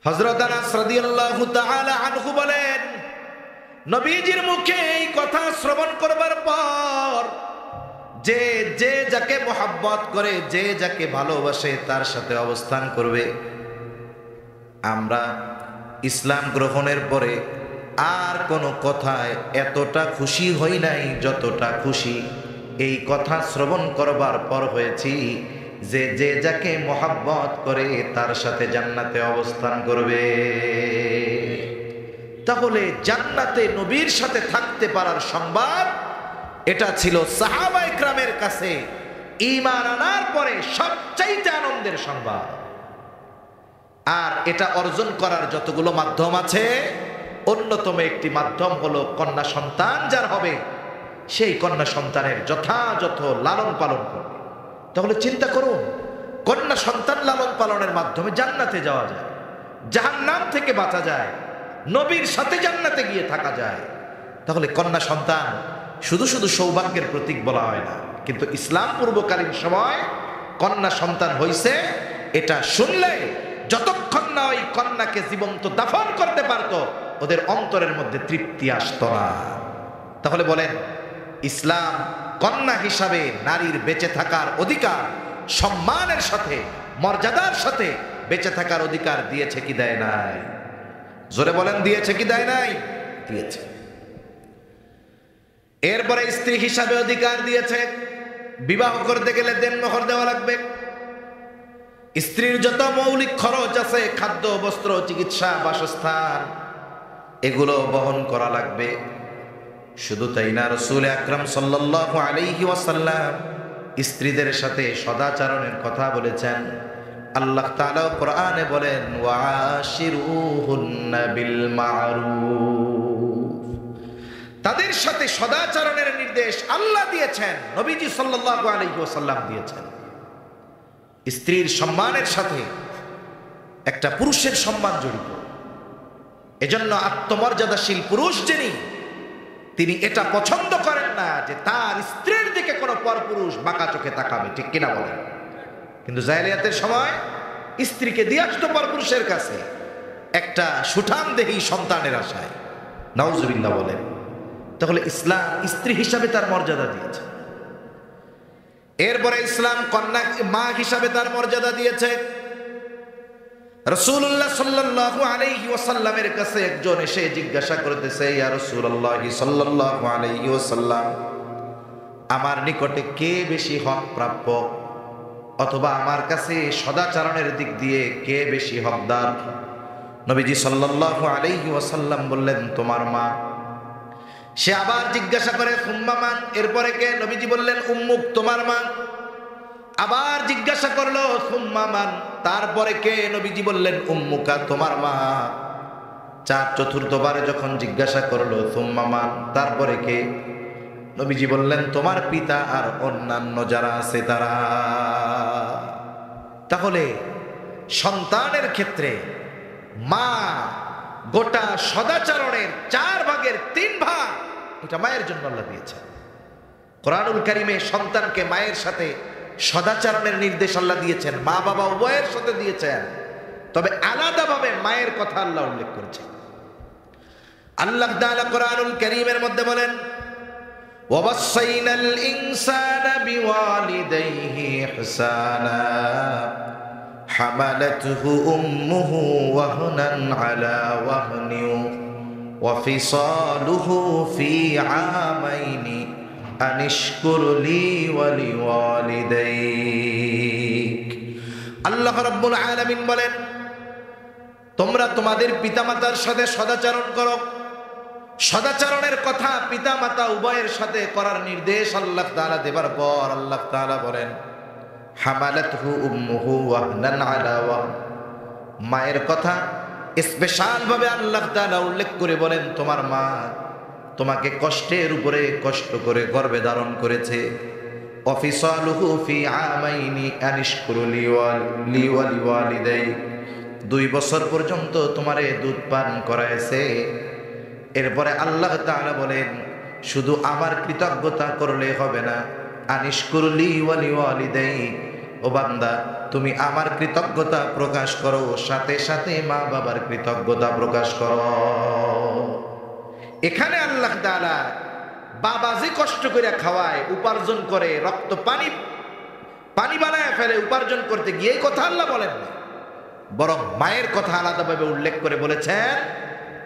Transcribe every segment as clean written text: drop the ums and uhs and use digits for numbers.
হযরত আনাস রাদিয়াল্লাহু তাআলা আনহু বলেন, নবীজির মুখে এই কথা শ্রবণ করবার পর যে যাকে মোহাব্বত করে, যে যাকে ভালোবাসে তার সাথে অবস্থান করবে। আমরা ইসলাম গ্রহণের পরে আর কোনো কথায় এতটা খুশি হই নাই যতটা খুশি এই কথা শ্রবণ করবার পর হয়েছি যে যাকে মোহাব্বত করে তার সাথে জান্নাতে অবস্থান করবে। তাহলে জান্নাতে নবীর সাথে থাকতে পারার সংবাদ এটা ছিল সাহাবা ইকরামের কাছে ঈমান আনার পরে সবচাইতে আনন্দের সংবাদ। আর এটা অর্জন করার যতগুলো মাধ্যম আছে, অন্যতম একটি মাধ্যম হলো কন্যা সন্তান যার হবে সেই কন্যা সন্তানের যথাযথ লালন পালন করবে। তাহলে চিন্তা করুন, কন্যা সন্তান লালন পালনের মাধ্যমে জান্নাতে যাওয়া যায়, জাহান্নাম থেকে বাঁচা যায়, নবীর সাথে জান্নাতে গিয়ে থাকা যায়। তাহলে কন্যা সন্তান শুধু শুধু সৌভাগ্যের প্রতীক বলা হয় না, কিন্তু ইসলাম পূর্বকালীন সময় কন্যা সন্তান হইছে এটা শুনলে যতক্ষণ না ওই কন্যাকে জীবন্ত দাফন করতে পারতো ওদের অন্তরের মধ্যে তৃপ্তি আসতো না। তাহলে বলেন, ইসলাম কন্যা হিসাবে নারীর বেঁচে থাকার অধিকার সম্মানের সাথে মর্যাদার সাথে বেঁচে থাকার অধিকার দিয়েছে কি দেয় নাই? জোরে বলেন, দিয়েছে কি দেয় নাই? দিয়েছে। এরপরে স্ত্রী হিসাবে অধিকার দিয়েছে, বিবাহ করতে গেলে দেনমোহর দেওয়া লাগবে, স্ত্রীর যত মৌলিক খরচ আছে খাদ্য বস্ত্র চিকিৎসা বাসস্থান এগুলো বহন করা লাগবে। শুধু তাই না, রাসূল আকরাম সাল্লাল্লাহু আলাইহি ওয়াসাল্লাম স্ত্রীদের সাথে সদাচরণের কথা বলেছেন। আল্লাহ তাআলা কোরআনে বলেন, ওয়াশিরুহুন্না বিল মারুফ। তাদের সাথে সদাচরণের নির্দেশ আল্লাহ দিয়েছেন, নবীজি সাল্লাল্লাহু আলাইহি ওয়াসাল্লাম দিয়েছেন। স্ত্রীর সম্মানের সাথে একটা পুরুষের সম্মান জড়িত। এজন্য আত্মমর্যাদাশীল পুরুষ যিনি, তিনি এটা পছন্দ করেন না যে তার স্ত্রীর দিকে কোনো পরপুরুষ বাঁকা চোখে তাকাবে, ঠিক কিনা বলেন? কিন্তু জাহেলিয়াতের সময় স্ত্রীকে দিয়ে আসতো পরপুরুষের কাছে একটা সুঠামদেহী সন্তানের আশায়, নাউজুবিল্লাহ বলেন। তাহলে ইসলাম স্ত্রী হিসাবে তার মর্যাদা দিয়েছে। এরপরে ইসলাম কন্যা মা হিসাবে তার মর্যাদা দিয়েছে। রাসূলুল্লাহ সাল্লাল্লাহু আলাইহি ওয়াসাল্লামের কাছে একজন এসে জিজ্ঞাসা করতেছে, ইয়া রাসূলুল্লাহ সাল্লাল্লাহু আলাইহি ওয়াসাল্লাম, আমার নিকটে কে বেশি হক প্রাপ্য, অথবা আমার কাছে সদাচরণের দিক দিয়ে কে বেশি হকদার? নবীজি সাল্লাল্লাহু আলাইহি ওয়াসাল্লাম বললেন, তোমার মা। সে আবার জিজ্ঞাসা করে, সুম্মা মান? এরপরে কে? নবীজি বললেন, উম্মুক, তোমার মা। আবার জিজ্ঞাসা করলো, সুম্মা মান? তারপরে কে? নবীজি বললেন, উম্মুকা, তোমার মা। চতুর্থবারে যখন জিজ্ঞাসা করলো, সুম্মা মান? তারপরে কে? নবীজি বললেন, তোমার পিতা আর অন্যান্য যারা আছে তারা। তাহলে সন্তানের ক্ষেত্রে মা গোটা সদাচরণের 4 ভাগের 3 ভাগ এটা মায়ের জন্য আল্লাহ দিয়েছে। কোরআনুল কারীমে সন্তানকে মায়ের সাথে সদাচরণের নির্দেশ আল্লাহ দিয়েছেন, মা বাবা উভয়ের সাথে দিয়েছেন, তবে আলাদাভাবে মায়ের কথা আল্লাহ উল্লেখ করেছেন। আল্লাহ তাআলা কোরআনুল কারীমের মধ্যে বলেন, ওয়াসাইনাল ইনসানা বিওয়ালিদাইহি ইহসানা হামালাতুহু উম্মুহু ওয়াহনান আলা ওয়াহনি ওয়া ফিসালুহু ফি আমাইনি আনিশকুর লি ওয়া লিওয়ালিদাইক। আল্লাহ রাব্বুল আলামিন বলেন, তোমরা তোমাদের পিতামাতার সাথে সদাচরণ করো। সদাচরণের কথা পিতামাতা উভয়ের সাথে করার নির্দেশ আল্লাহ তাআলা দেবার পর আল্লাহ তাআলা বলেন, হামালাতহু উম্মুহু ওয়াহনান আলা ওয়াহন। মায়ের কথা স্পেশাল ভাবে আল্লাহ তাআলা উল্লেখ করে বলেন, তোমার মা তোমাকে কষ্টের উপরে কষ্ট করে গর্ভে ধারণ করেছে। অফিসালুহু ফি আমাইনি আনিশকুর লি ওয়া লিওয়ালিদাইক। 2 বছর পর্যন্ত তোমারে দুধ পান করাইছে। এরপরে আল্লাহ তাআলা বলেন, শুধু আমার কৃতজ্ঞতা করলে হবে না, আনিশকুর লি ওয়া লিওয়ালিদাইক, ও বান্দা তুমি আমার কৃতজ্ঞতা প্রকাশ করো, সাথে সাথে মা বাবার কৃতজ্ঞতা প্রকাশ করো। এখানে আল্লাহ তাআলা বাবা যে কষ্ট করে খাওয়ায়, উপার্জন করে, রক্ত পানি বানায় ফেলে, উপার্জন করতে গিয়ে এই কথা আল্লাহ বলেন না, বরং মায়ের কথা আলাদাভাবে উল্লেখ করে বলেছেন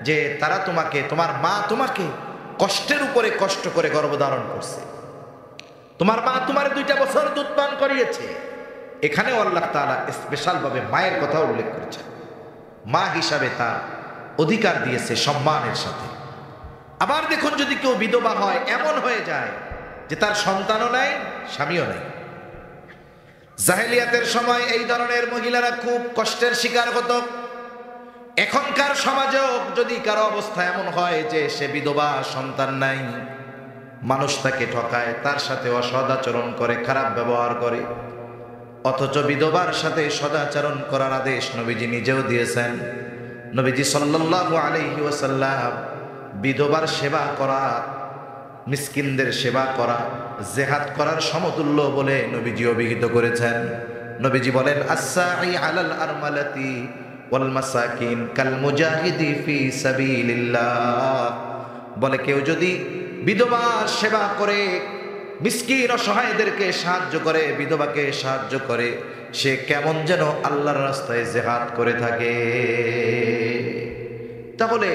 যে তারা তোমাকে, তোমার মা তোমাকে কষ্টের উপরে কষ্ট করে গর্ভধারণ করছে, তোমার মা তোমার 2টা বছর দুধ পান করিয়েছে। এখানেও আল্লাহ তাআলা স্পেশাল ভাবে মায়ের কথা উল্লেখ করেছেন। মা হিসাবে তার অধিকার দিয়েছে সম্মানের সাথে। আবার দেখুন, যদি কেউ বিধবা হয়, এমন হয়ে যায় যে তার সন্তানও নাই, স্বামীও নাই। জাহেলিয়াতের সময় এই ধরনের মহিলারা খুব কষ্টের শিকার হতো। এখনকার সমাজেও যদি কারো অবস্থা এমন হয় যে সে বিধবা, সন্তান নাই, মানুষ তাকে ঠকায়, তার সাথে অসদাচরণ করে, খারাপ ব্যবহার করে, অথচ বিধবার সাথে সদাচরণ করার আদেশ নবীজি নিজেও দিয়েছেন। নবীজি সাল্লাল্লাহু আলাইহি ওয়াসাল্লাম বিধবার সেবা করা, মিসকিনদের সেবা করা জিহাদ করার সমতুল্য বলে নবীজি অভিহিত করেছেন। নবীজি বলেন, আসসাই আলাল আরমালাতি ওয়াল মাসাকিন কাল মুজাহিদি ফি সাবিলিল্লাহ। বলে কেউ যদি বিধবার সেবা করে, মিসকিন অসহায়দেরকে সাহায্য করে, বিধবাকে সাহায্য করে, সে কেমন যেন আল্লাহর রাস্তায় জিহাদ করে থাকে। তাহলে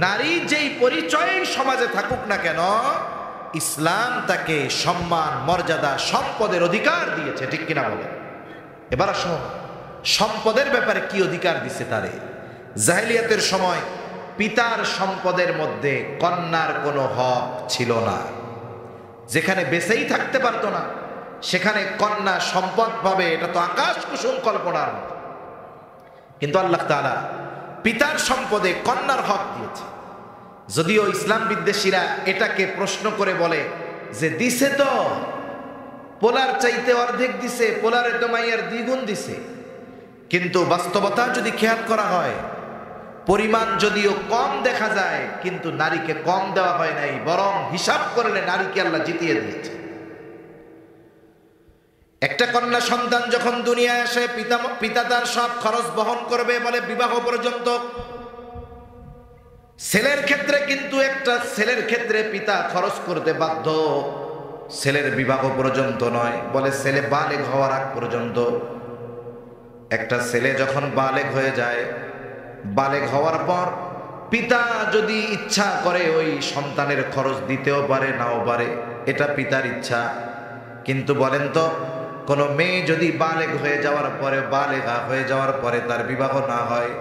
নারী যেই পরিচয় সমাজে থাকুক না কেন, ইসলাম তাকে সম্মান, মর্যাদা, সম্পদের অধিকার দিয়েছে, ঠিক কিনা বলে? এবার আসো, সম্পদের ব্যাপারে কি অধিকার দিছে তারে? জাহেলিয়াতের সময় পিতার সম্পদের মধ্যে কন্যার কোনো হক ছিল না। যেখানে বেঁচেই থাকতে পারতো না, সেখানে কন্যা সম্পদ পাবে, এটা তো আকাশ কুসুম কল্পনার মতো। কিন্তু আল্লাহ তাআলা পিতার সম্পদে কন্যার হক দিয়েছে। যদিও ইসলাম বিদ্বেষীরা এটাকে প্রশ্ন করে বলে যে দিছে তো, পোলার চাইতে অর্ধেক দিছে, পোলারে তো মাইয়ার দ্বিগুণ দিছে। কিন্তু বাস্তবতা যদি খেয়াল করা হয়, পরিমাণ যদিও কম দেখা যায়, কিন্তু নারীকে কম দেওয়া হয় নাই, বরং হিসাব করলে নারীকে আল্লাহ জিতিয়ে দিয়েছে। একটা কন্যা সন্তান যখন দুনিয়ায় আসে, পিতা তার সব খরচ বহন করবে, বলে বিবাহ পর্যন্ত। ছেলের ক্ষেত্রে কিন্তু একটা ছেলের ক্ষেত্রে পিতা খরচ করতে বাধ্য, ছেলের বিবাহ পর্যন্ত নয়, বলে ছেলে বালেগ হওয়ার আগ পর্যন্ত। একটা ছেলে যখন বালেগ হয়ে যায়, বালেগ হওয়ার পর পিতা যদি ইচ্ছা করে ওই সন্তানের খরচ দিতেও পারে, নাও পারে, এটা পিতার ইচ্ছা। কিন্তু বলেন তো, কোনো মেয়ে যদি বালেগ হয়ে যাওয়ার পরে, বালেগা হয়ে যাওয়ার পরে তার বিবাহ না হয়,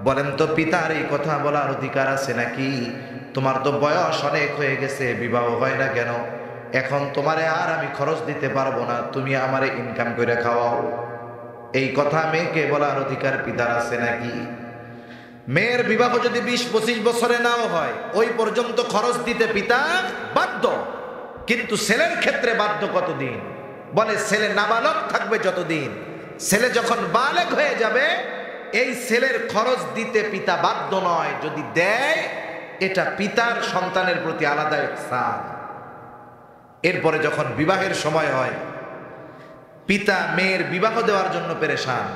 বলেন তো পিতার এই কথা বলার অধিকার আছে নাকি? তোমার তো বয়স অনেক হয়ে গেছে, বিবাহ হয় না কেন? এখন তোমারে আর আমি খরচ দিতে পারবো না, তুমি আমারে ইনকাম করে খাওয়াও। এই কথা মেয়েকে বলার অধিকার পিতার আছে নাকি? মেয়ের বিবাহ যদি 20-25 বছরে নাও হয়, ওই পর্যন্ত খরচ দিতে পিতা বাধ্য। কিন্তু ছেলের ক্ষেত্রে বাধ্য কতদিন? বলে ছেলে নাবালক থাকবে যতদিন। ছেলে যখন বালেগ হয়ে যাবে, এই ছেলের খরচ দিতে পিতা বাধ্য নয়। যদি দেয়, এটা পিতার সন্তানের প্রতি আলাদা ইহসান। এরপরে যখন বিবাহের সময় হয়, পিতা মেয়ের বিবাহ দেওয়ার জন্য পেরেশান।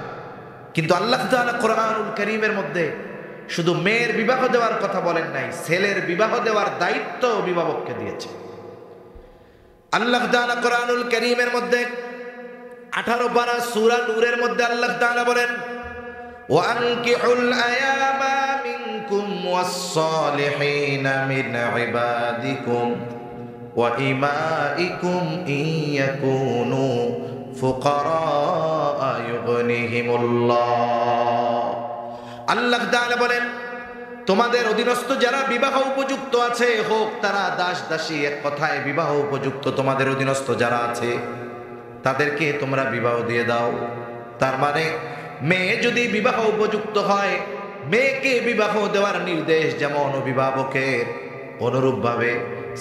কিন্তু আল্লাহ তাআলা কোরআনুল কারীমের মধ্যে শুধু মেয়ের বিবাহ দেওয়ার কথা বলেন নাই, ছেলের বিবাহ দেওয়ার দায়িত্ব অভিভাবককে দিয়েছে। আল্লাহ তাআলা কোরআনুল কারীমের মধ্যে 18 পারা সূরা নূরের মধ্যে আল্লাহ তাআলা বলেন, ওয়ানকিহুল আয়ামা মিনকুম ওয়াস-সালিহিনা মিন ইবাদিকুম ওয়া ইমাইকুম ইয়াকুনু ফুকারা ইউগনিহিমুল্লাহ। আল্লাহ তাআলা বলেন, তোমাদের অধীনস্থ যারা বিবাহ উপযুক্ত আছে, হোক তারা দাস দাসী, এক কথায় বিবাহ উপযুক্ত তোমাদের অধীনস্থ যারা আছে, তাদেরকে তোমরা বিবাহ দিয়ে দাও। তার মানে মেয়ে যদি বিবাহ উপযুক্ত হয়, মেয়েকে বিবাহ দেওয়ার নির্দেশ যেমন অভিভাবকের, অনুরূপভাবে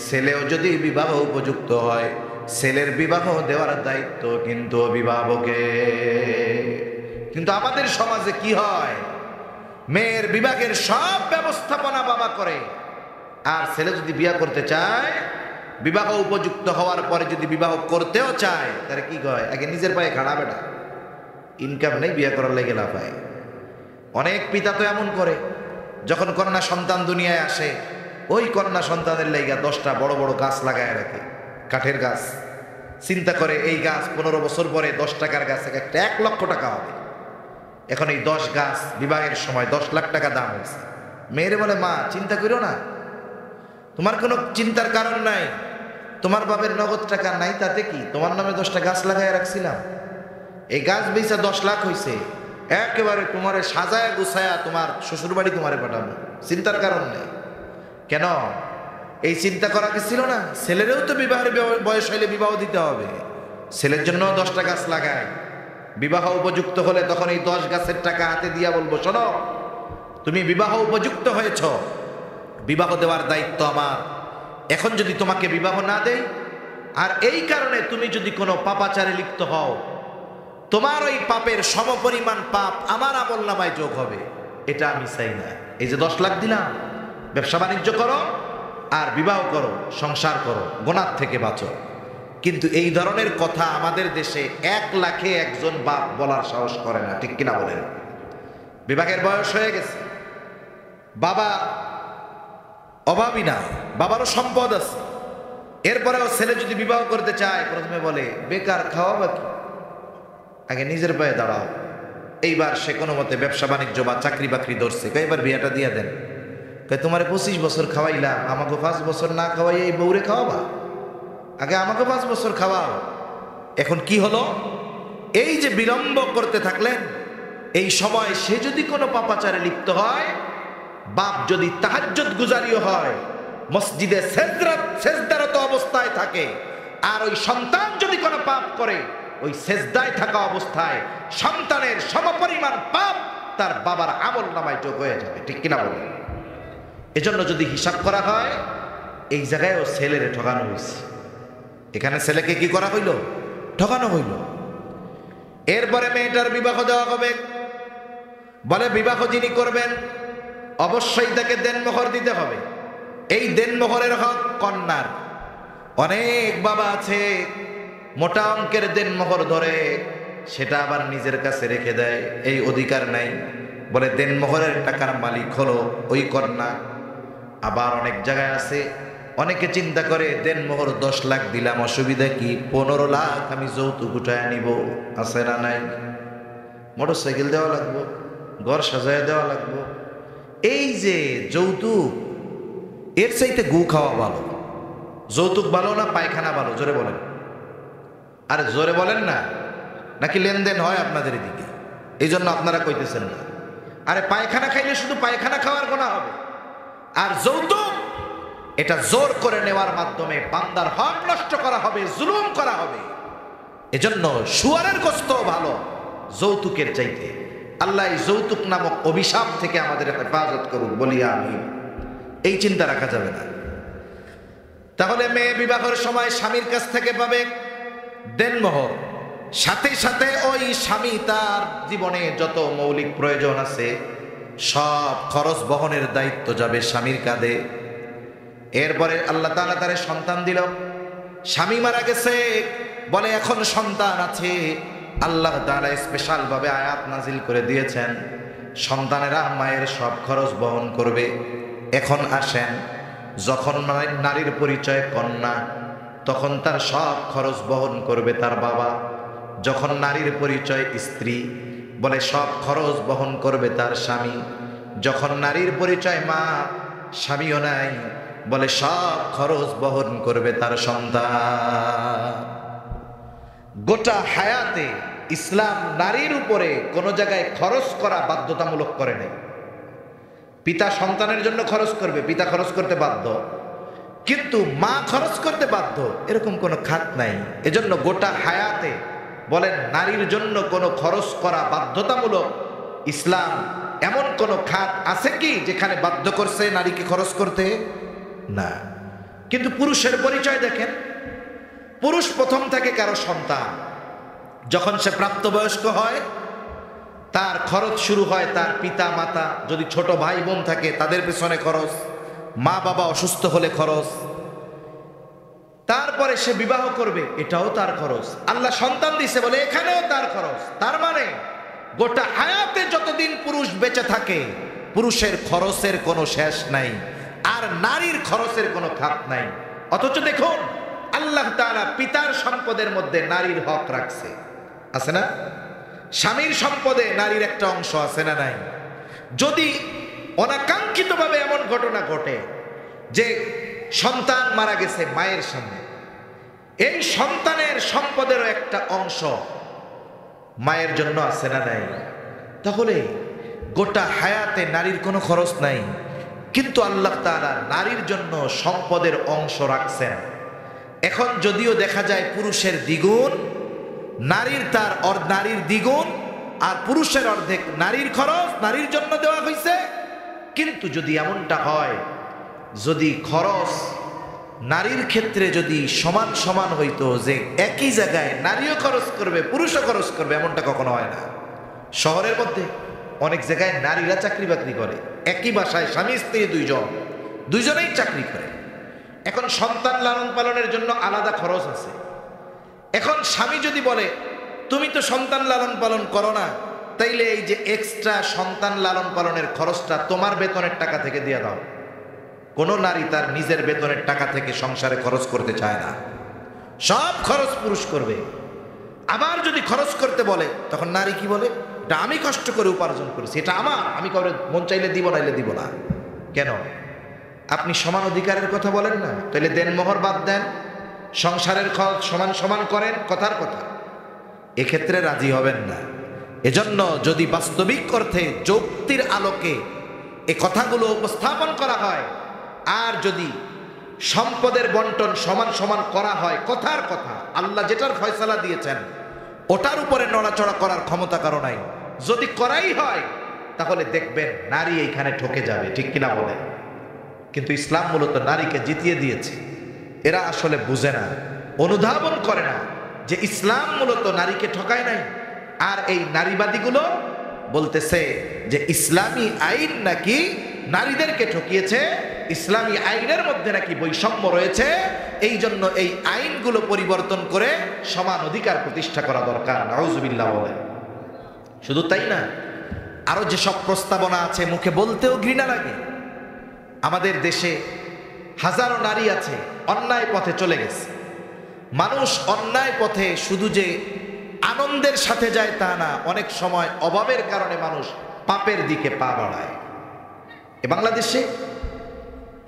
ছেলেও যদি বিবাহ উপযুক্ত হয়, ছেলের বিবাহ দেওয়ার দায়িত্ব কিন্তু অভিভাবকের। কিন্তু আমাদের সমাজে কি হয়, মেয়ের বিবাহের সব ব্যবস্থাপনা বাবা করে, আর ছেলে যদি বিয়ে করতে চায়, বিবাহ উপযুক্ত হওয়ার পরে যদি বিবাহ করতেও চায় তাহলে কি কয়, আগে নিজের পায়ে খাড়া বেটা, ইনকাম নেই, বিয়ে করার লেগে লাফায়। অনেক পিতা তো এমন করে, যখন কন্যা সন্তান দুনিয়ায় আসে ওই কন্যা সন্তানের লেগা 10টা বড় বড় গাছ লাগায় রাখে, কাঠের গাছ। চিন্তা করে এই গাছ 15 বছর পরে 10 টাকার গাছ একটা 1 লক্ষ টাকা হবে। এখন এই 10 গাছ বিবাহের সময় 10 লাখ টাকা দাম হয়েছে। মেয়েরে বলে, মা চিন্তা করো না, তোমার কোনো চিন্তার কারণ নাই, তোমার বাপের নগদ টাকা নাই, তাতে কি, তোমার নামে 10টা গাছ লাগায় রাখছিলাম, এই গাছ বেচা 10 লাখ হয়েছে, একেবারে তোমারে সাজায় গুছায়া তোমার শ্বশুর বাড়ি তোমারে পাঠাবো, চিন্তার কারণ নেই। কেন এই চিন্তা করা কি ছিল না? ছেলেরও তো বিবাহের বয়স হইলে বিবাহ দিতে হবে, ছেলের জন্য 10টা গাছ লাগায়। বিবাহ উপযুক্ত হলে তখন এই 10 গাছের টাকা হাতে দিয়া বলবো, শোনো তুমি বিবাহ উপযুক্ত হয়েছ, বিবাহ দেওয়ার দায়িত্ব আমার। এখন যদি তোমাকে বিবাহ না দেই আর এই কারণে তুমি যদি কোনো পাপাচারে লিপ্ত হও, তোমার ওই পাপের সমপরিমাণ পাপ আমার আমলনামায় যোগ হবে, এটা আমি চাই না। এই যে 10 লাখ দিলাম, ব্যবসা বাণিজ্য করো আর বিবাহ করো, সংসার করো, গুনাহ থেকে বাঁচো। কিন্তু এই ধরনের কথা আমাদের দেশে 1 লাখে একজন বাপ বলার সাহস করে না, ঠিক কিনা বলেন? বিবাহের বয়স হয়ে গেছে, বাবা অভাবী না, বাবারও সম্পদ আছে, এরপরেও ছেলে যদি বিবাহ করতে চায় প্রথমে বলে বেকার খাওয়াবা কি, আগে নিজের পায়ে দাঁড়াও। এইবার সে কোনো মতে ব্যবসা বাণিজ্য বা চাকরি বাকরি ধরছে, এবার বিয়েটা দিয়ে দেন। তোমারে 25 বছর খাওয়াইলাম, আমাকে 5 বছর না খাওয়াই এই বউরে খাওয়াবা, আগে আমাকে 5 বছর খাওয়াও। এখন কি হলো, এই যে বিলম্ব করতে থাকলেন, এই সময় সে যদি কোনো পাপাচারে লিপ্ত হয়, বাপ যদি তাহাজ্জুদ গুজারিও হয়, মসজিদে সেজদারত অবস্থায় থাকে, আর ওই সন্তান যদি কোনো পাপ করে, ওই সেজদায় থাকা অবস্থায় সন্তানের সমপরিমাণ পাপ তার বাবার আমলনামায় যোগ হয়ে যাবে, ঠিক কিনা বলেন? এজন্য যদি হিসাব করা হয়, এই জায়গায়ও ছেলেরে ঠকানো হয়েছে। এখানে ছেলেকে কি করা হইল? ঠকানো হইল। এরপরে মেয়েটার বিবাহ দেওয়া হবে, বলে বিবাহ যিনি করবেন অবশ্যই তাকে দেনমোহর দিতে হবে। এই দেনমোহরের হক কন্যার। অনেক বাবা আছে মোটা অঙ্কের দেনমোহর ধরে, সেটা আবার নিজের কাছে রেখে দেয়, এই অধিকার নাই, বলে দেনমোহরের টাকার মালিক হলো ওই কন্যা। আবার অনেক জায়গায় আছে, অনেকে চিন্তা করে দেনমোহর 10 লাখ দিলাম, অসুবিধা কি, 15 লাখ আমি যৌতুক উঠায় নিব, আছে না নাই, মোটরসাইকেল দেওয়া লাগবো, ঘর সাজায় দেওয়া লাগবো। এই যে যৌতুক, এর চাইতে গু খাওয়া ভালো। যৌতুক ভালো না পায়খানা ভালো? জোরে বলেন, আরে জোরে বলেন না, নাকি লেনদেন হয় আপনাদের এদিকে এই জন্য আপনারা কইতেছেন না? আরে পায়খানা খাইলে শুধু পায়খানা খাওয়ার গুনাহ হবে, আর যৌতুক এটা জোর করে নেওয়ার মাধ্যমে বান্দার হক নষ্ট করা হবে, জুলুম করা হবে। এজন্য শুয়ারের গোশত ভালো যৌতুকের চাইতে। আল্লাহ এই যৌতুক নামক অভিশাপ থেকে আমাদের হেফাজত করুক, বলি আমি। এই চিন্তা রাখা যাবে না। তাহলে মেয়ে বিবাহের সময় স্বামীর কাছ থেকে পাবে দেনমোহর, সাথে সাথে ওই স্বামী তার জীবনে যত মৌলিক প্রয়োজন আছে সব খরচ বহনের দায়িত্ব যাবে স্বামীর কাঁধে। এরপরে আল্লাহ তাআলা তারে সন্তান দিল, স্বামী মারা গেছে, বলে এখন সন্তান আছে। আল্লাহ তাআলা স্পেশাল ভাবে আয়াত নাজিল করে দিয়েছেন, সন্তানেরা মায়ের সব খরচ বহন করবে। এখন আসেন, যখন নারীর পরিচয় কন্যা, তখন তার সব খরচ বহন করবে তার বাবা। যখন নারীর পরিচয় স্ত্রী, বলে সব খরচ বহন করবে তার স্বামী। যখন নারীর পরিচয় মা, স্বামীও নাই, বলে সব খরচ বহন করবে তার সন্তান। গোটা হায়াতে ইসলাম নারীর উপরে কোনো জায়গায় খরচ করা বাধ্যতামূলক করে নাই। পিতা সন্তানের জন্য খরচ করবে, পিতা খরচ করতে বাধ্য, কিন্তু মা খরচ করতে বাধ্য এরকম কোনো খাত নাই। এজন্য গোটা হায়াতে বলেন নারীর জন্য কোনো খরচ করা বাধ্যতামূলক ইসলাম এমন কোনো খাত আছে কি যেখানে বাধ্য করছে নারীকে খরচ করতে? না। কিন্তু পুরুষের পরিচয় দেখেন, পুরুষ প্রথম থেকে কারো সন্তান, যখন সে প্রাপ্তবয়স্ক হয় তার খরচ শুরু হয় তার পিতা মাতা, যদি ছোট ভাই বোন থাকে তাদের পেছনে খরচ, মা বাবা অসুস্থ হলে খরচ, তারপরে সে বিবাহ করবে, এটাও তার খরচ। আল্লাহ সন্তান দিছে বলে এখানেও তার খরচ। তার মানে গোটা হায়াতে যতদিন পুরুষ বেঁচে থাকে পুরুষের খরচের কোনো শেষ নাই, আর নারীর খরচের কোনো খাত নাই। অথচ দেখুন আল্লাহ তাআলা পিতার সম্পদের মধ্যে নারীর হক রাখছে, আছে না? স্বামীর সম্পদে নারীর একটা অংশ আছে না নাই? যদি অনাকাঙ্ক্ষিতভাবে এমন ঘটনা ঘটে যে সন্তান মারা গেছে মায়ের সামনে, এই সন্তানের সম্পদেরও একটা অংশ মায়ের জন্য আছে না নাই? তাহলে গোটা হায়াতে নারীর কোনো খরচ নাই, কিন্তু আল্লাহ তাআলা নারীর জন্য সম্পদের অংশ রাখছেন। এখন যদিও দেখা যায় পুরুষের দ্বিগুণ, নারীর দ্বিগুণ, আর পুরুষের অর্ধেক নারীর খরচ নারীর জন্য দেওয়া হয়েছে। কিন্তু যদি এমনটা হয়, যদি খরচ নারীর ক্ষেত্রে যদি সমান সমান হইতো, যে একই জায়গায় নারীও খরচ করবে পুরুষও খরচ করবে, এমনটা কখনো হয় না। শহরের মধ্যে অনেক জায়গায় নারীরা চাকরি বাকরি করে, একই বাসায় স্বামী স্ত্রী দুইজনেই চাকরি করে। এখন সন্তান লালন পালনের জন্য আলাদা খরচ আছে। এখন স্বামী যদি বলে তুমি তো সন্তান লালন পালন করো না, তাইলে এই যে এক্সট্রা সন্তান লালন পালনের খরচটা তোমার বেতনের টাকা থেকে দিয়ে দাও। কোনো নারী তার নিজের বেতনের টাকা থেকে সংসারে খরচ করতে চায় না, সব খরচ পুরুষ করবে। আবার যদি খরচ করতে বলে তখন নারী কি বলে, এটা আমি কষ্ট করে উপার্জন করেছি, এটা আমার, আমি কাউরে মন চাইলে দিব নাইলে দিব না। কেন? আপনি সমান অধিকারের কথা বলেন না, তাহলে দেন মোহর বাদ দেন, সংসারের খরচ সমান সমান করেন, কথার কথা। এক্ষেত্রে রাজি হবেন না। এজন্য যদি বাস্তবিক অর্থে যুক্তির আলোকে এ কথাগুলো উপস্থাপন করা হয়, আর যদি সম্পদের বন্টন সমান সমান করা হয়, কথার কথা, আল্লাহ যেটার ফয়সালা দিয়েছেন ওটার উপরে নড়াচড়া করার ক্ষমতা কারো নাই, যদি করাই হয় তাহলে দেখবেন নারী এইখানে ঠকে যাবে, ঠিক কিনা বলে? কিন্তু ইসলাম মূলত নারীকে জিতিয়ে দিয়েছে। এরা আসলে বুঝে না, অনুধাবন করে না যে ইসলাম মূলত নারীকে ঠকায় নাই। আর এই নারীবাদীগুলো বলতেছে যে ইসলামী আইন নাকি নারীদেরকে ঠকিয়েছে, ইসলামী আইনের মধ্যে নাকি বৈষম্য রয়েছে, এই জন্য এই আইনগুলো পরিবর্তন করে সমান অধিকার প্রতিষ্ঠা করা দরকার। নাউজুবিল্লাহ বলে। শুধু তাই না, আরো যেসব প্রস্তাবনা আছে মুখে বলতেও ঘৃণা লাগে। আমাদের দেশে হাজারো নারী আছে অন্যায় পথে চলে গেছে। মানুষ অন্যায় পথে শুধু যে আনন্দের সাথে যায় তা না, অনেক সময় অভাবের কারণে মানুষ পাপের দিকে পা বাড়ায়। এ বাংলাদেশে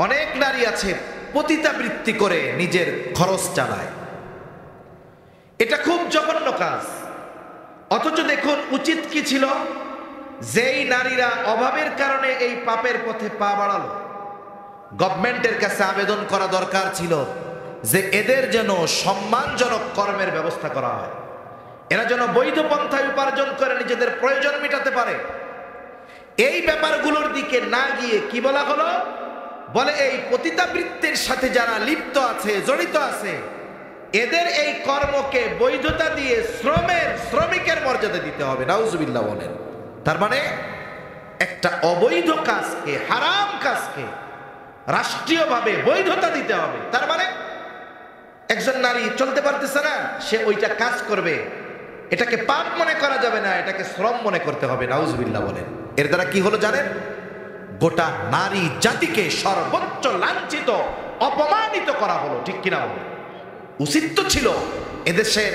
অনেক নারী আছে পতিতাবৃত্তি করে নিজের খরচ চালায়, এটা খুব জঘন্য কাজ। অথচ দেখুন উচিত কি ছিল, যেই নারীরা অভাবের কারণে এই পাপের পথে পা বাড়ালো, গভর্নমেন্টের কাছে আবেদন করা দরকার ছিল যে এদের যেন সম্মানজনক কর্মের ব্যবস্থা করা হয়, এরা যেন বৈধ পন্থায় উপার্জন করে নিজেদের প্রয়োজন মেটাতে পারে। এই ব্যাপারগুলোর দিকে না গিয়ে কি বলা হলো, বলে এই পতিতাবৃত্তির সাথে যারা লিপ্ত আছে, জড়িত আছে, এদের এই কর্মকে বৈধতা দিয়ে শ্রমিকের মর্যাদা দিতে হবে। নাউজুবিল্লাহ বলেন। তার মানে একটা অবৈধ কাজকে, হারাম কাজকে রাষ্ট্রীয়ভাবে বৈধতা দিতে হবে। তার মানে একজন নারী চলতে পারতেছে না, সে ওইটা কাজ করবে, এটাকে পাপ মনে করা যাবে না, এটাকে শ্রম মনে করতে হবে। নাউজুবিল্লাহ বলেন। এর দ্বারা কি হলো জানেন? গোটা নারী জাতিকে সর্বোচ্চ লাঞ্ছিত, অপমানিত করা হলো, ঠিক কিনা বলে? উচিত তো ছিল এদেশের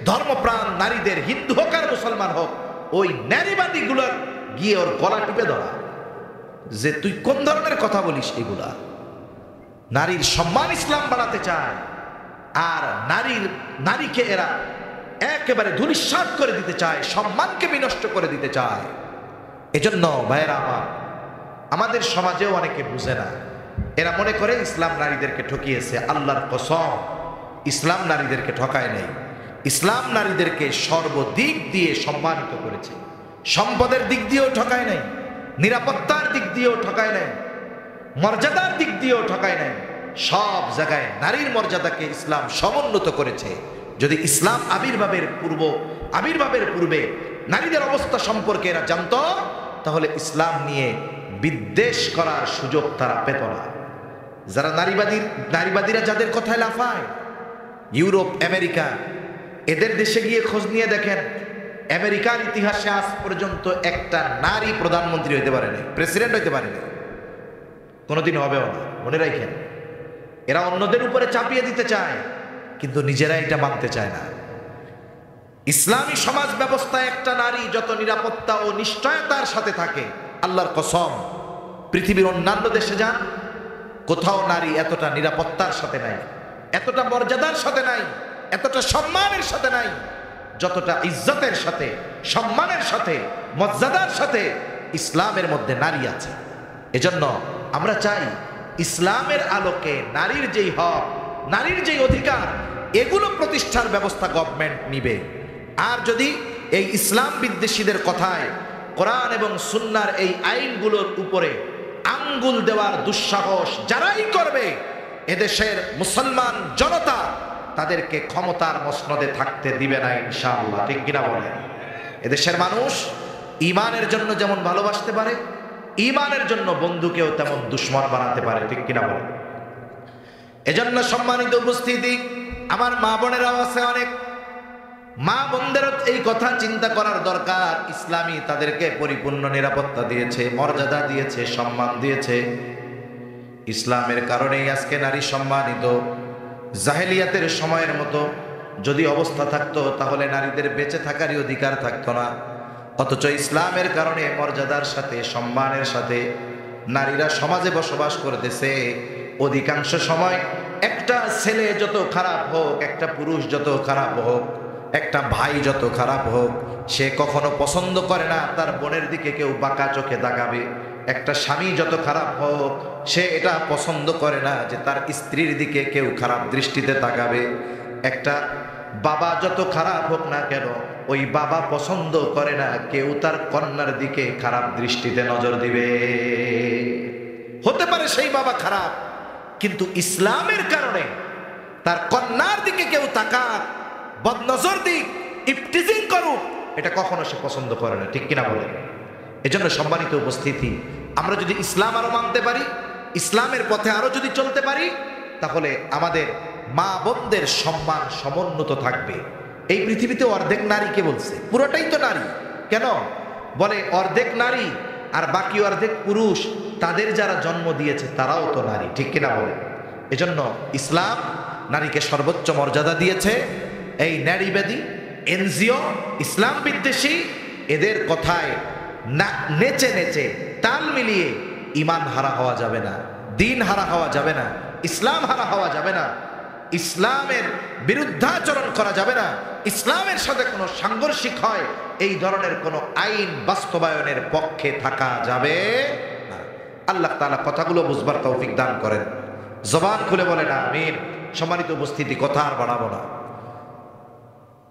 ধর্মপ্রাণ নারীদের, হিন্দু হোক আর মুসলমান হোক, ওই নারীবাদীগুলোর গিয়ে ওর গলা টিপে ধরা, যে তুই কোন ধরনের কথা বলিস এগুলা। নারীর সম্মান ইসলাম বাড়াতে চায়, আর নারীকে এরা একেবারে ধূলিসাৎ করে দিতে চায়, সম্মানকে বিনষ্ট করে দিতে চায়। এজন্য ভাইয়েরা আমার, আমাদের সমাজেও অনেকে বুঝে না, এরা মনে করে ইসলাম নারীদেরকে ঠকিয়েছে। আল্লাহর কসম, ইসলাম নারীদেরকে ঠকায় নাই। ইসলাম নারীদেরকে সর্বদিক দিয়ে সম্মানিত করেছে, সম্পদের দিক দিয়েও ঠকায় নাই, নিরাপত্তার দিক দিয়েও ঠকায় নাই, মর্যাদার দিক দিয়েও ঠকায় নাই। সব জায়গায় নারীর মর্যাদাকে ইসলাম সমুন্নত করেছে। যদি ইসলাম আবির্ভাবের পূর্বে নারীদের অবস্থা সম্পর্কে এরা জানতো, তাহলে ইসলাম নিয়ে বিদ্বেষ করার সুযোগ তারা পেত না। যারা নারীবাদীরা যাদের কথায় লাফায়, ইউরোপ, আমেরিকা, এদের দেশে গিয়ে খোঁজ নিয়ে দেখেন, আমেরিকার ইতিহাসে আজ পর্যন্ত একটা নারী প্রধানমন্ত্রী হইতে পারে না, প্রেসিডেন্ট হইতে পারে না, কোনোদিন হবেও না। মনে রাখেন, এরা অন্যদের উপরে চাপিয়ে দিতে চায়, কিন্তু নিজেরা এটা মানতে চায় না। ইসলামী সমাজ ব্যবস্থায় একটা নারী যত নিরাপত্তা ও নিশ্চয়তার সাথে থাকে, আল্লাহর কসম পৃথিবীর অন্যান্য দেশে যান, কোথাও নারী এতটা নিরাপত্তার সাথে নাই, এতটা মর্যাদার সাথে নাই, এতটা সম্মানের সাথে নাই, যতটা ইজ্জতের সাথে, সম্মানের সাথে, মর্যাদার সাথে ইসলামের মধ্যে নারী আছে। এজন্য আমরা চাই ইসলামের আলোকে নারীর যেই হক, নারীর যেই অধিকার, এগুলো প্রতিষ্ঠার ব্যবস্থা গভর্নমেন্ট নিবে। আর যদি এই ইসলাম বিদ্বেষীদের কথায়, কোরআন এবং সুন্নাহর এই আইনগুলোর উপরে আঙ্গুল দেওয়ার দুঃসাহস যারাই করবে, এদেশের মুসলমান জনতা তাদেরকে ক্ষমতার মসনদে থাকতে দিবে না ইনশাআল্লাহ। ঠিক কিনা বলে? এদেশের মানুষ ঈমানের জন্য যেমন ভালোবাসতে পারে, ঈমানের জন্য বন্ধুকেও তেমন দুশ্মন বানাতে পারে। ঠিক কিনা বলে? এজন্য সম্মানিত উপস্থিতি, আমার মা বোনেরাও আছে অনেক, মা বোনদেরও এই কথা চিন্তা করার দরকার। ইসলামী তাদেরকে পরিপূর্ণ নিরাপত্তা দিয়েছে, মর্যাদা দিয়েছে, সম্মান দিয়েছে। ইসলামের কারণেই আজকে নারী সম্মানিত। জাহেলিয়াতের সময়ের মতো যদি অবস্থা থাকতো, তাহলে নারীদের বেঁচে থাকারই অধিকার থাকতো না। অথচ ইসলামের কারণে মর্যাদার সাথে, সম্মানের সাথে নারীরা সমাজে বসবাস করতেছে। অধিকাংশ সময় একটা ছেলে যত খারাপ হোক, একটা পুরুষ যত খারাপ হোক, একটা ভাই যত খারাপ হোক, সে কখনো পছন্দ করে না তার বোনের দিকে কেউ বাঁকা চোখে তাকাবে। একটা স্বামী যত খারাপ হোক, সে এটা পছন্দ করে না যে তার স্ত্রীর দিকে কেউ খারাপ দৃষ্টিতে তাকাবে। একটা বাবা যত খারাপ হোক না কেন, ওই বাবা পছন্দ করে না কেউ তার কন্যার দিকে খারাপ দৃষ্টিতে নজর দিবে। হতে পারে সেই বাবা খারাপ, কিন্তু ইসলামের কারণে তার কন্যার দিকে কেউ তাকাক, বদনজর দিক, ইফতিজিং করুক, এটা কখনো সে পছন্দ করে না। ঠিক কিনা বলে? এজন্য সম্মানিত উপস্থিতি, আমরা যদি ইসলাম আরো মানতে পারি, ইসলামের পথে আরো যদি চলতে পারি, তাহলে আমাদের মা বোনদের সম্মান সমুন্নত থাকবে। এই পৃথিবীতে অর্ধেক নারীকে বলছে, পুরোটাই তো নারী। কেন বলে অর্ধেক নারী আর বাকি অর্ধেক পুরুষ? তাদের যারা জন্ম দিয়েছে তারাও তো নারী। ঠিক কিনা বলে? এজন্য ইসলাম নারীকে সর্বোচ্চ মর্যাদা দিয়েছে। এই নারীবাদী এনজিও, ইসলাম বিদ্বেষী, এদের কথায় না নেচে নেচে, তাল মিলিয়ে ঈমান হারা হওয়া যাবে না, দিন হারা হওয়া যাবে না, ইসলাম হারা হওয়া যাবে না, ইসলামের বিরুদ্ধাচরণ করা যাবে না, ইসলামের সাথে কোনো সাংঘর্ষিক হয় এই ধরনের কোনো আইন বাস্তবায়নের পক্ষে থাকা যাবে না। আল্লাহ তাআলা কথাগুলো বুঝবার তৌফিক দান করেন। জবান খুলে বলেন আমিন। সম্মানিত উপস্থিতি, কথা আর বাড়াবো না।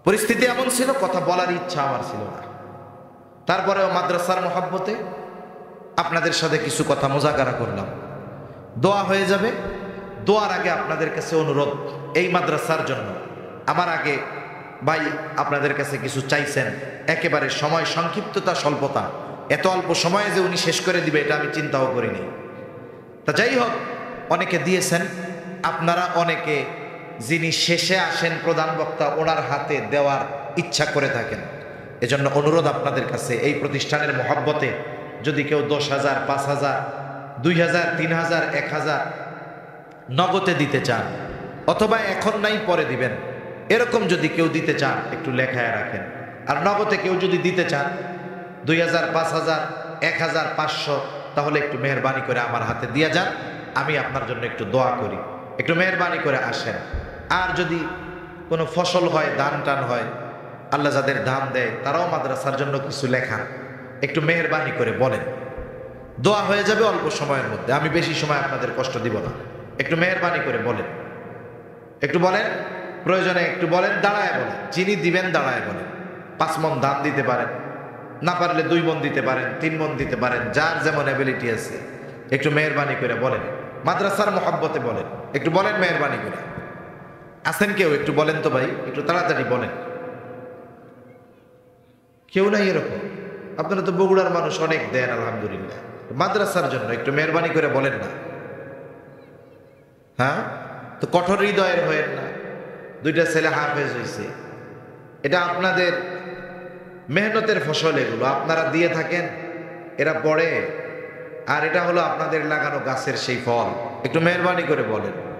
পরিস্থিতি এমন ছিল, কথা বলার ইচ্ছা আমার ছিল না। তারপরেও মাদ্রাসার মহব্বতে আপনাদের সাথে কিছু কথা মোজাকারা করলাম। দোয়া হয়ে যাবে। দোয়ার আগে আপনাদের কাছে অনুরোধ, এই মাদ্রাসার জন্য আমার আগে ভাই আপনাদের কাছে কিছু চাইছেন, একেবারে সময় সংক্ষিপ্ততা, স্বল্পতা, এত অল্প সময়ে যে উনি শেষ করে দিবে এটা আমি চিন্তাও করিনি। তা যাই হোক, অনেকে দিয়েছেন। আপনারা অনেকে যিনি শেষে আসেন প্রধান বক্তা, ওনার হাতে দেওয়ার ইচ্ছা করে থাকেন। এজন্য অনুরোধ আপনাদের কাছে, এই প্রতিষ্ঠানের মহব্বতে যদি কেউ 10,000, 5,000, 2,000, 3,000, 1,000 নগদে দিতে চান, অথবা এখন নাই পরে দিবেন, এরকম যদি কেউ দিতে চান একটু লেখায় রাখেন। আর নগদে কেউ যদি দিতে চান 2,000, 5,000, 1,000, 500, তাহলে একটু মেহরবানি করে আমার হাতে দিয়ে যান, আমি আপনার জন্য একটু দোয়া করি। একটু মেহরবানি করে আসেন। আর যদি কোনো ফসল হয়, দান টান হয়, আল্লাহ যাদের দান দেয় তারাও মাদ্রাসার জন্য কিছু লেখান, একটু মেহরবানি করে বলেন। দোয়া হয়ে যাবে অল্প সময়ের মধ্যে, আমি বেশি সময় আপনাদের কষ্ট দিব না। একটু মেহরবানি করে বলেন, একটু বলেন, প্রয়োজনে একটু বলেন, দাঁড়ায় বলেন, যিনি দিবেন দাঁড়ায় বলেন। 5 মণ ধান দিতে পারেন, না পারলে 2 মণ দিতে পারেন, 3 মণ দিতে পারেন, যার যেমন অ্যাবিলিটি আছে। একটু মেহরবানি করে বলেন, মাদ্রাসার মহব্বতে বলেন, একটু বলেন মেহরবানি করে। আছেন কেউ? একটু বলেন তো ভাই, একটু তাড়াতাড়ি বলেন। কেউ নাই এরকম? আপনারা তো বগুড়ার মানুষ, অনেক দেন আলহামদুলিল্লাহ। মাদ্রাসার জন্য একটু মেহরবানি করে বলেন না। হ্যাঁ, তো কঠোর হৃদয়ের হয়েন না, দুইটা ছেলে হাফেজ হয়েছে। এটা আপনাদের মেহনতের ফসল, এগুলো আপনারা দিয়ে থাকেন, এরা পড়ে, আর এটা হলো আপনাদের লাগানো গাছের সেই ফল। একটু মেহরবানি করে বলেন।